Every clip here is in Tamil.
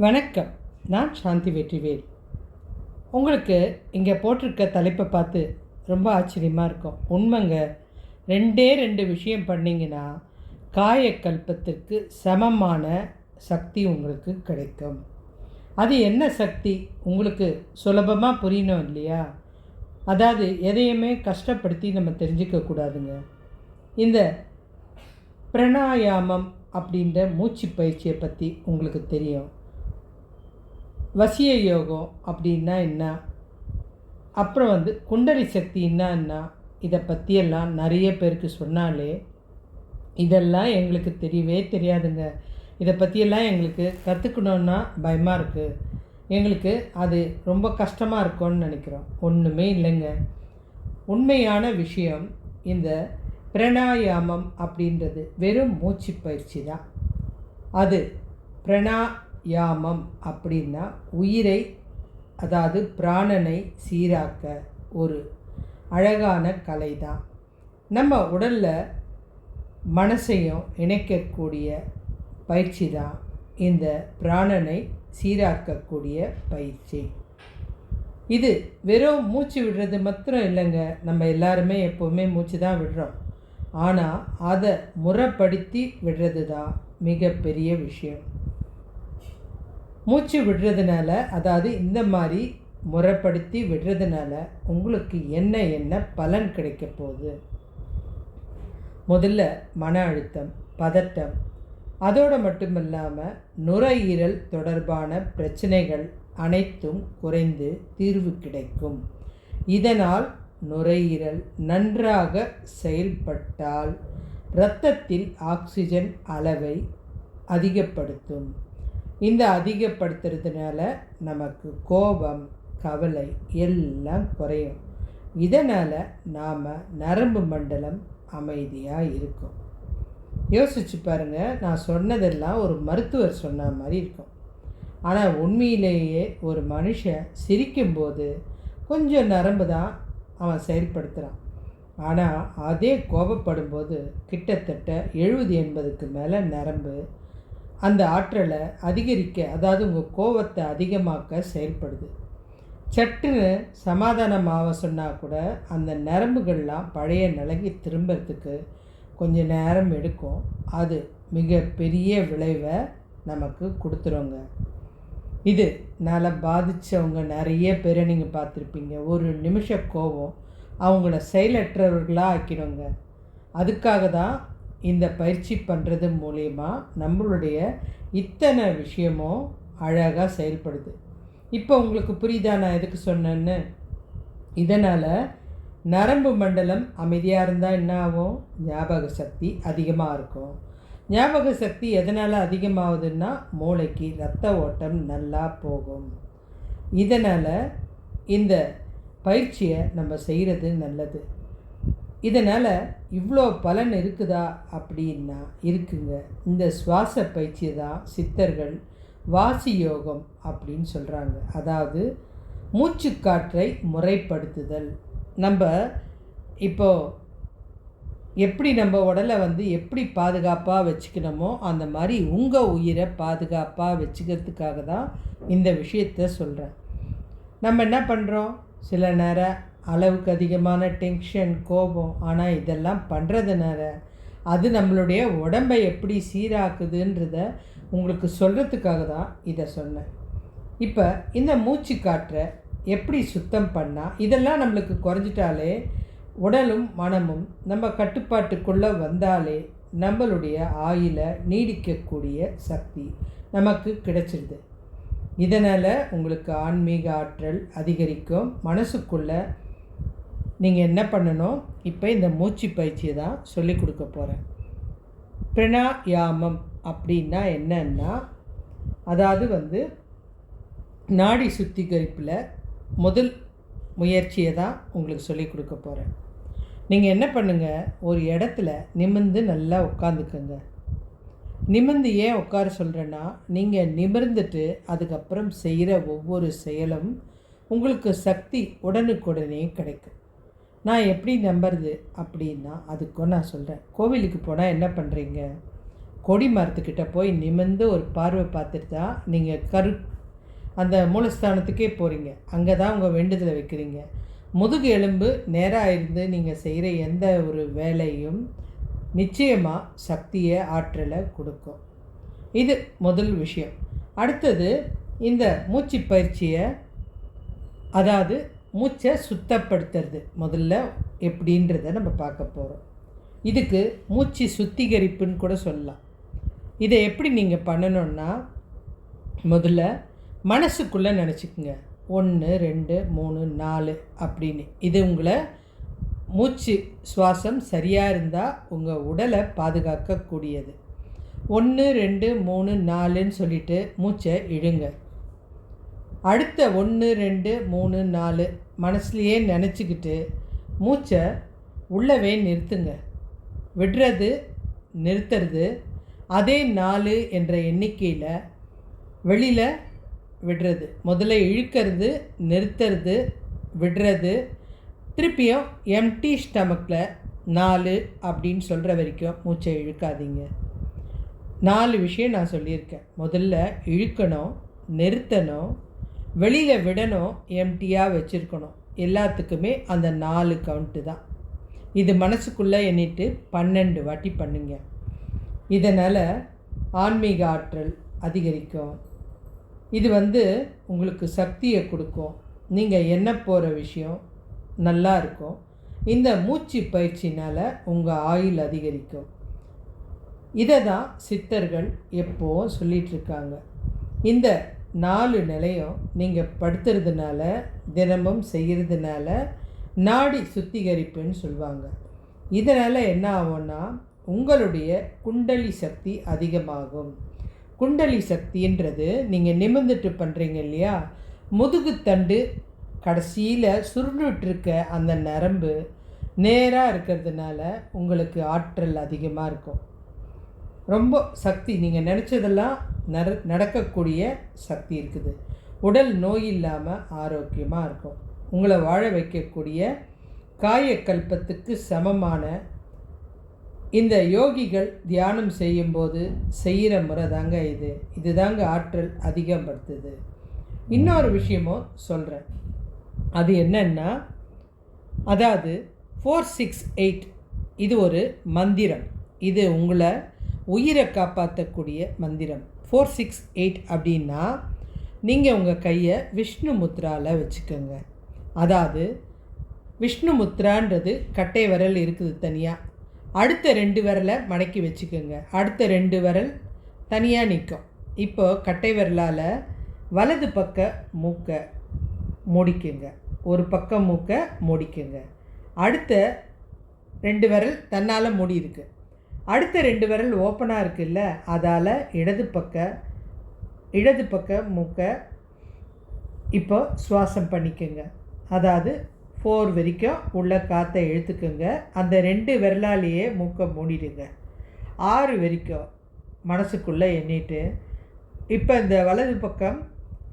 வணக்கம். நான் சாந்தி வெற்றிவேல். உங்களுக்கு இங்கே போட்டிருக்க தலைப்பை பார்த்து ரொம்ப ஆச்சரியமாக இருக்கும். உண்மைங்க, ரெண்டே ரெண்டு விஷயம் பண்ணிங்கன்னா காயக்கல்பத்திற்கு சமமான சக்தி உங்களுக்கு கிடைக்கும். அது என்ன சக்தி உங்களுக்கு சுலபமாக புரியணும் இல்லையா? அதாவது எதையுமே கஷ்டப்படுத்தி நம்ம தெரிஞ்சிக்கக்கூடாதுங்க. இந்த பிராணாயாமம் அப்படின்ற மூச்சு பயிற்சியை பற்றி உங்களுக்கு தெரியும். வசிய யோகம் அப்படின்னா என்ன, அப்புறம் குண்டலி சக்தின்னா என்ன, இதை பற்றியெல்லாம் நிறைய பேருக்கு சொன்னாலே இதெல்லாம் எங்களுக்கு தெரியவே தெரியாதுங்க. இதை பற்றியெல்லாம் எங்களுக்கு கற்றுக்கணுன்னா பயமாக இருக்குது. எங்களுக்கு அது ரொம்ப கஷ்டமாக இருக்கும்னு நினைக்கிறோம். ஒன்றுமே இல்லைங்க. உண்மையான விஷயம், இந்த பிராணாயாமம் அப்படின்றது வெறும் மூச்சு பயிற்சி தான். அது பிராணாயாமம் அப்படின்னா உயிரை, அதாவது பிராணனை சீராக்க ஒரு அழகான கலை தான். நம்ம உடலில் மனசையும் இணைக்கக்கூடிய பயிற்சி தான் இந்த பிராணனை சீராக்கக்கூடிய பயிற்சி. இது வெறும் மூச்சு விடுறது மாத்திரம் இல்லைங்க. நம்ம எல்லாருமே எப்போவுமே மூச்சு தான் விடுறோம். ஆனால் அதை முறைப்படுத்தி விடுறது தான் மிகப்பெரிய விஷயம். மூச்சு விடுறதுனால, அதாவது இந்த மாதிரி முறைப்படுத்தி விடுறதுனால உங்களுக்கு என்ன பலன் கிடைக்க போகுது? முதல்ல மன அழுத்தம், பதட்டம், அதோடு மட்டும் இல்லாமல் நுரையீரல் தொடர்பான பிரச்சனைகள் அனைத்தும் குறைந்து தீர்வு கிடைக்கும். இதனால் நுரையீரல் நன்றாக செயல்பட்டால் இரத்தத்தில் ஆக்சிஜன் அளவை அதிகப்படுத்தும். இந்த அதிகப்படுத்துறதுனால நமக்கு கோபம், கவலை எல்லாம் குறையும். இதனால் நாம் நரம்பு மண்டலம் அமைதியாக இருக்கும். யோசிச்சு பாருங்கள், நான் சொன்னதெல்லாம் ஒரு மருத்துவர் சொன்ன மாதிரி இருக்கும். ஆனால் உண்மையிலேயே ஒரு மனுஷன் சிரிக்கும்போது கொஞ்சம் நரம்பு தான் அவன் செயல்படுத்துகிறான். ஆனால் அதே கோபப்படும்போது கிட்டத்தட்ட 70-80க்கு மேலே நரம்பு அந்த ஆற்றலை அதிகரிக்க, அதாவது உங்கள் கோபத்தை அதிகமாக்க செயல்படுது. சட்டுன்னு சமாதானமாக சொன்னால் கூட அந்த நரம்புகள்லாம் பழைய நிலைக்கு திரும்புறதுக்கு கொஞ்சம் நேரம் எடுக்கும். அது மிக பெரிய விளைவை நமக்கு கொடுத்துருங்க. இதனால் பாதித்தவங்க நிறைய பேரை நீங்கள் பார்த்துருப்பீங்க. ஒரு நிமிஷ கோபம் அவங்கள செயலற்றவர்களாக ஆக்கிடுங்க. அதுக்காக தான் இந்த பயிற்சி பண்ணுறது மூலயமா நம்மளுடைய இத்தனை விஷயமும் அழகாக செயல்படுது. இப்போ உங்களுக்கு புரியுதா நான் எதுக்கு சொன்னேன்னு? இதனால் நரம்பு மண்டலம் அமைதியாக இருந்தால் என்ன ஆகும்? ஞாபக சக்தி அதிகமாக இருக்கும். ஞாபக சக்தி எதனால் அதிகமாகுதுன்னா மூளைக்கு இரத்த ஓட்டம் நல்லா போகும். இதனால் இந்த பயிற்சியை நம்ம செய்கிறது நல்லது. இதனால் இவ்வளோ பலன் இருக்குதா அப்படின்னா இருக்குங்க. இந்த சுவாச பயிற்சி தான் சித்தர்கள் வாசி யோகம் அப்படின்னு சொல்கிறாங்க. அதாவது மூச்சுக்காற்றை முறைப்படுத்துதல். நம்ம இப்போது எப்படி நம்ம உடலை எப்படி பாதுகாப்பாக வச்சுக்கணுமோ அந்த மாதிரி உங்கள் உயிரை பாதுகாப்பாக வச்சுக்கிறதுக்காக தான் இந்த விஷயத்த சொல்கிறேன். நம்ம என்ன பண்ணுறோம்? சில நேரம் அளவுக்கு அதிகமான டென்ஷன், கோபம். ஆனால் இதெல்லாம் பண்ணுறதுனால அது நம்மளுடைய உடம்பை எப்படி சீராக்குதுன்றத உங்களுக்கு சொல்கிறதுக்காக தான் இதை சொன்னேன். இப்போ இந்த மூச்சு காற்றை எப்படி சுத்தம் பண்ணால், இதெல்லாம் நம்மளுக்கு குறைஞ்சிட்டாலே, உடலும் மனமும் நம்ம கட்டுப்பாட்டுக்குள்ளே வந்தாலே நம்மளுடைய ஆயுளை நீடிக்கக்கூடிய சக்தி நமக்கு கிடைச்சிடுது. இதனால் உங்களுக்கு ஆன்மீக ஆற்றல் அதிகரிக்கும். மனசுக்குள்ளே நீங்கள் என்ன பண்ணணும்? இப்போ இந்த மூச்சு பயிற்சியை தான் சொல்லிக் கொடுக்க போகிறேன். பிராணாயாமம் அப்படின்னா என்னன்னா, அதாவது நாடி சுத்திகரிப்பில் முதல் முயற்சியை தான் உங்களுக்கு சொல்லிக் கொடுக்க போகிறேன். நீங்கள் என்ன பண்ணுங்கள்? ஒரு இடத்துல நிமிர்ந்து நல்லா உட்காந்துக்குங்க. நிமிர்ந்து ஏன் உட்கார சொல்கிறேன்னா, நீங்கள் நிமிர்ந்துட்டு அதுக்கப்புறம் செய்கிற ஒவ்வொரு செயலும் உங்களுக்கு சக்தி உடனுக்குடனே கிடைக்கும். நான் எப்படி நம்புறது அப்படின்னா அதுக்கும் நான் சொல்கிறேன். கோவிலுக்கு போனால் என்ன பண்ணுறீங்க? கொடி மரத்துக்கிட்ட போய் நிமிர்ந்து ஒரு பார்வை பார்த்துட்டு தான் நீங்கள் அந்த மூலஸ்தானத்துக்கே போகிறீங்க. அங்கே தான் உங்கள் வேண்டுதலை வைக்கிறீங்க. முதுகு எலும்பு நேராக இருந்து நீங்கள் செய்கிற எந்த ஒரு வேலையும் நிச்சயமாக சக்தியை, ஆற்றலை கொடுக்கும். இது முதல் விஷயம். அடுத்தது, இந்த மூச்சு பயிற்சியை, அதாவது மூச்சை சுத்தப்படுத்துறது முதல்ல எப்படின்றத நம்ம பார்க்க போகிறோம். இதுக்கு மூச்சு சுத்திகரிப்புன்னு கூட சொல்லலாம். இதை எப்படி நீங்கள் பண்ணணுன்னா, முதல்ல மனசுக்குள்ளே நினச்சிக்குங்க 1 2 3 4 அப்படின்னு. இது உங்களை மூச்சு சுவாசம் சரியாக இருந்தால் உங்கள் உடலை பாதுகாக்கக்கூடியது. 1 2 3 4ன்னு சொல்லிவிட்டு மூச்சை இழுங்க. அடுத்த 1 2 3 4 மனசுலையே நினச்சிக்கிட்டு மூச்சை உள்ளவே நிறுத்துங்க. விடுறது, நிறுத்துறது அதே 4 என்ற எண்ணிக்கையில் வெளியில் விடுறது. முதல்ல இழுக்கிறது, நிறுத்துறது, விடுறது, திருப்பியும் எம்டி ஸ்டமக்கில் 4 அப்படின்னு சொல்கிற வரைக்கும் மூச்சை இழுக்காதீங்க. 4 விஷயம் நான் சொல்லியிருக்கேன். முதல்ல இழுக்கணும், நிறுத்தணும், வெளியில் விடணும், எம்டியாக வச்சுருக்கணும். எல்லாத்துக்குமே அந்த 4 கவுண்ட்டு தான். இது மனசுக்குள்ளே எண்ணிட்டு 12 வாட்டி பண்ணுங்க. இதனால் ஆன்மீக ஆற்றல் அதிகரிக்கும். இது உங்களுக்கு சக்தியை கொடுக்கும். நீங்கள் எண்ண போகிற விஷயம் நல்லா இருக்கும். இந்த மூச்சு பயிற்சினால் உங்கள் ஆயுள் அதிகரிக்கும். இதை தான் சித்தர்கள் எப்போவும் சொல்லிகிட்ருக்காங்க. இந்த 4 நிலையும் நீங்கள் படுத்துறதுனால, தினமும் செய்கிறதுனால நாடி சுத்திகரிப்புன்னு சொல்லுவாங்க. இதனால் என்ன ஆகும்னா, உங்களுடைய குண்டலி சக்தி அதிகமாகும். குண்டலி சக்தின்றது நீங்கள் நிமிர்ந்துட்டு பண்ணுறீங்க இல்லையா, முதுகுத்தண்டு கடைசியில் சுருண்டுட்ருக்க அந்த நரம்பு நேராக இருக்கிறதுனால உங்களுக்கு ஆற்றல் அதிகமாக இருக்கும். ரொம்ப சக்தி, நீங்கள் நினச்சதெல்லாம் நடக்கக்கூடிய சக்தி இருக்குது. உடல் நோய் இல்லாமல் ஆரோக்கியமாக இருக்கும். உங்களை வாழ வைக்கக்கூடிய காயக்கல்பத்துக்கு சமமான இந்த யோகிகள் தியானம் செய்யும்போது செய்கிற முறை தாங்க இது தாங்க ஆற்றல் அதிகப்படுத்துது. இன்னொரு விஷயமும் சொல்கிறேன். அது என்னன்னா, அதாவது 468 இது ஒரு மந்திரம். இது உங்களை உயிரை காப்பாற்றக்கூடிய மந்திரம். 468 அப்படின்னா, நீங்கள் உங்கள் கையை விஷ்ணு முத்ராவில் வச்சுக்கோங்க. அதாவது விஷ்ணு முத்ரான்றது கட்டை விரல் இருக்குது தனியாக. அடுத்த 2 விரலை மடக்கி வச்சுக்கோங்க. அடுத்த 2 விரல் தனியாக நிற்கும். இப்போது கட்டை விரலால் வலது பக்க மூக்கை மூடிக்குங்க. ஒரு பக்கம் மூக்கை மூடிக்குங்க. அடுத்த 2 விரல் தன்னால் மூடி இருக்குது. அடுத்த 2 விரல் ஓப்பனாக இருக்குல்ல, அதால் இடது பக்க மூக்கை இப்போ சுவாசம் பண்ணிக்கோங்க. அதாவது 4 வரைக்கும் உள்ள காற்றை இழுத்துக்குங்க. அந்த 2 விரலாலேயே மூக்கை மூடிடுங்க. 6 வரைக்கும் மனசுக்குள்ளே எண்ணிட்டு, இப்போ இந்த வலது பக்கம்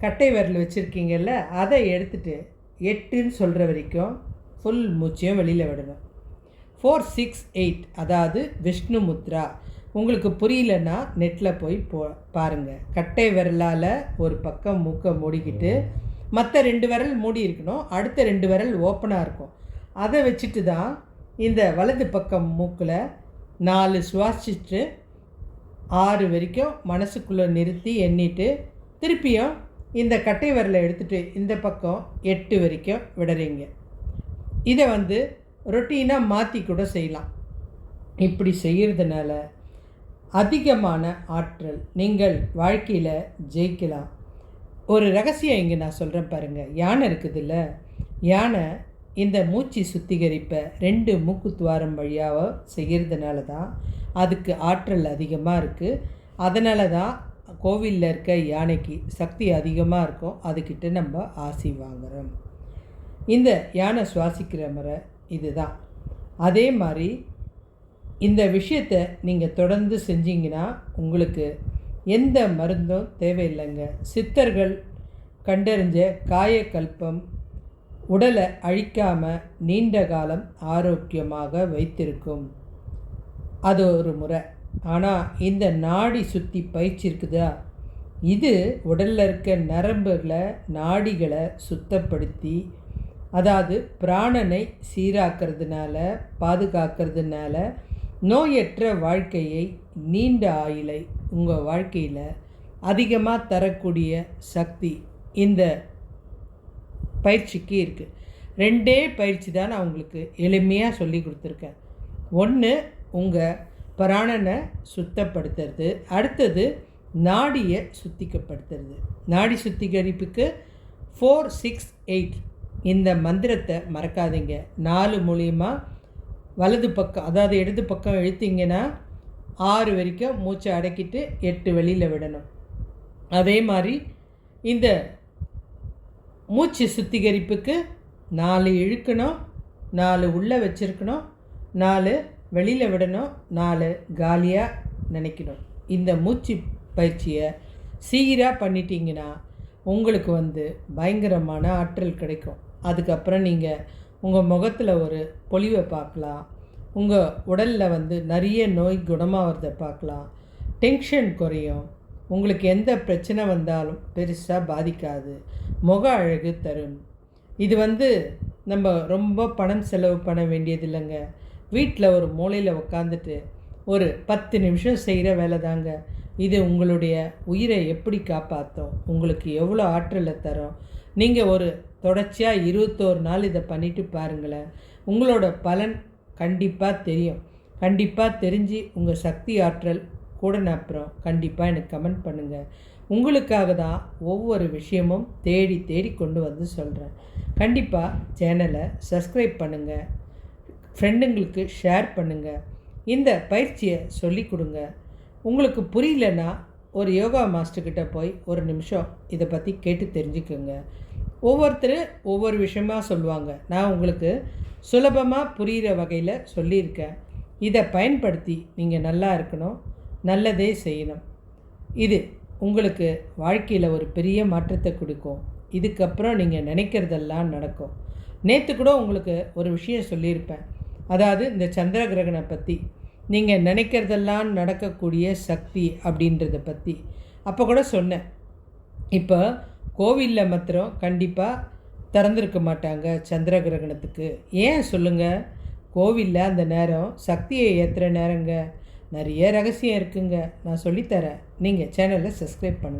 கட்டை விரல் வச்சுருக்கீங்கல்ல, அதை எடுத்துகிட்டு 8ன்னு சொல்கிற வரைக்கும் ஃபுல் மூச்சையும் வெளியில் விடணும். 468 அதாவது விஷ்ணு முத்ரா. உங்களுக்கு புரியலன்னா நெட்டில் போய் பாருங்கள். கட்டை விரலால் ஒரு பக்கம் மூக்கை மூடிக்கிட்டு, மற்ற 2 விரல் மூடி இருக்கணும். அடுத்த 2 விரல் ஓப்பனாக இருக்கும். அதை வச்சுட்டு தான் இந்த வலது பக்கம் மூக்கில் 4 சுவாசிச்சுட்டு 6 வரைக்கும் மனசுக்குள்ளே நிறுத்தி எண்ணிட்டு, திருப்பியும் இந்த கட்டை விரலை எடுத்துகிட்டு இந்த பக்கம் 8 வரைக்கும் விடுறீங்க. இதை ரொட்டீனாக மாற்றி கூட செய்யலாம். இப்படி செய்கிறதுனால அதிகமான ஆற்றல் நீங்கள் வாழ்க்கையில் ஜெயிக்கலாம். ஒரு ரகசியம் இங்கே நான் சொல்கிறேன் பாருங்கள். யானை இருக்குதுல்ல, யானை இந்த மூச்சு சுத்திகரிப்பை 2 மூக்குத்துவாரம் வழியாக செய்கிறதுனால தான் அதுக்கு ஆற்றல் அதிகமாக இருக்குது. அதனால தான் கோவிலில் இருக்க யானைக்கு சக்தி அதிகமாக இருக்கும். அதுக்கிட்ட நம்ம ஆசி வாங்குகிறோம். இந்த யானை சுவாசிக்கிற முறை இதுதான். அதே மாதிரி இந்த விஷயத்தை நீங்கள் தொடர்ந்து செஞ்சீங்கன்னா உங்களுக்கு எந்த மருந்தும் தேவையில்லைங்க. சித்தர்கள் கண்டறிஞ்ச காயக்கல்பம் உடலை அழிக்காமல் நீண்ட காலம் ஆரோக்கியமாக வைத்திருக்கும். அது ஒரு முறை. ஆனால் இந்த நாடி சுற்றி பயிற்சி இருக்குதா, இது உடலில் இருக்க நரம்புகளை நாடிகளை சுத்தப்படுத்தி, அதாவது பிராணனை சீராக்கிறதுனால பாதுகாக்கிறதுனால நோயற்ற வாழ்க்கையை, நீண்ட ஆயுளை உங்கள் வாழ்க்கையில் அதிகமாக தரக்கூடிய சக்தி இந்த பயிற்சிக்கு இருக்குது. 2 பயிற்சி தான் நான் உங்களுக்கு எளிமையாக சொல்லி கொடுத்துருக்கேன். ஒன்று உங்கள் பிராணனை சுத்தப்படுத்துறது, அடுத்தது நாடியை சுத்திகப்படுத்துறது. நாடி சுத்திகரிப்புக்கு 4, 6, 8 இந்த மந்திரத்தை மறக்காதீங்க. 4 மூலியமாக வலது பக்கம், அதாவது இடது பக்கம் இழுத்திங்கன்னா 6 வரைக்கும் மூச்சை அடக்கிட்டு 8 வெளியில் விடணும். அதே மாதிரி இந்த மூச்சு சுத்திகரிப்புக்கு 4 இழுக்கணும், 4 உள்ளே வச்சுருக்கணும், 4 வெளியில் விடணும், 4 காலியாக நினைக்கணும். இந்த மூச்சு பயிற்சியை சீராக பண்ணிட்டீங்கன்னா உங்களுக்கு பயங்கரமான ஆற்றல் கிடைக்கும். அதுக்கப்புறம் நீங்கள் உங்கள் முகத்தில் ஒரு பொலிவை பார்க்கலாம், உங்கள் உடலில் நிறைய நோய் குணமாகிறத பார்க்கலாம், டென்ஷன் குறையும், உங்களுக்கு எந்த பிரச்சனை வந்தாலும் பெருசாக பாதிக்காது, முக அழகு தரும். இது நம்ம ரொம்ப பணம் செலவு பண்ண வேண்டியது இல்லைங்க. வீட்டில் ஒரு மூலையில் உக்காந்துட்டு ஒரு 10 நிமிஷம் செய்கிற வேலை தாங்க. இது உங்களுடைய உயிரை எப்படி காப்பாற்றும், உங்களுக்கு எவ்வளோ ஆற்றலை தரும். நீங்கள் ஒரு தொடர்ச்சியாக 21 நாள் இதை பண்ணிவிட்டு பாருங்களேன், உங்களோட பலன் கண்டிப்பாக தெரியும். கண்டிப்பாக தெரிஞ்சு உங்கள் சக்தி ஆற்றல் கூடன அப்புறம் கண்டிப்பாக எனக்கு கமெண்ட் பண்ணுங்கள். உங்களுக்காக தான் ஒவ்வொரு விஷயமும் தேடி தேடி கொண்டு சொல்கிறேன். கண்டிப்பாக சேனலை சப்ஸ்கிரைப் பண்ணுங்கள், ஃப்ரெண்டுங்களுக்கு ஷேர் பண்ணுங்கள், இந்த பயிற்சியை சொல்லி கொடுங்க. உங்களுக்கு புரியலன்னா ஒரு யோகா மாஸ்டர்கிட்ட போய் ஒரு நிமிஷம் இதை பற்றி கேட்டு தெரிஞ்சுக்கோங்க. ஒவ்வொருத்தர் ஒவ்வொரு விஷயமாக சொல்லுவாங்க. நான் உங்களுக்கு சுலபமாக புரிகிற வகையில் சொல்லியிருக்கேன். இதை பயன்படுத்தி நீங்கள் நல்லா இருக்கணும், நல்லதே செய்யணும். இது உங்களுக்கு வாழ்க்கையில் ஒரு பெரிய மாற்றத்தை கொடுக்கும். இதுக்கப்புறம் நீங்கள் நினைக்கிறதெல்லாம் நடக்கும். நேற்று கூட உங்களுக்கு ஒரு விஷயம் சொல்லியிருப்பேன், அதாவது இந்த சந்திர கிரகணம் பற்றி, நீங்கள் நினைக்கிறதெல்லாம் நடக்கக்கூடிய சக்தி அப்படின்றத பற்றி அப்போ கூட சொன்னேன். இப்போ கோவிலில் மாத்திரம் கண்டிப்பாக திறந்துருக்க மாட்டாங்க சந்திர கிரகணத்துக்கு. ஏன் சொல்லுங்கள்? கோவிலில் அந்த நேரம் சக்தியை ஏற்றுற நேரங்க. நிறைய ரகசியம் இருக்குங்க, நான் சொல்லித்தரேன். நீங்கள் சேனலை சப்ஸ்கிரைப் பண்ணுங்கள்.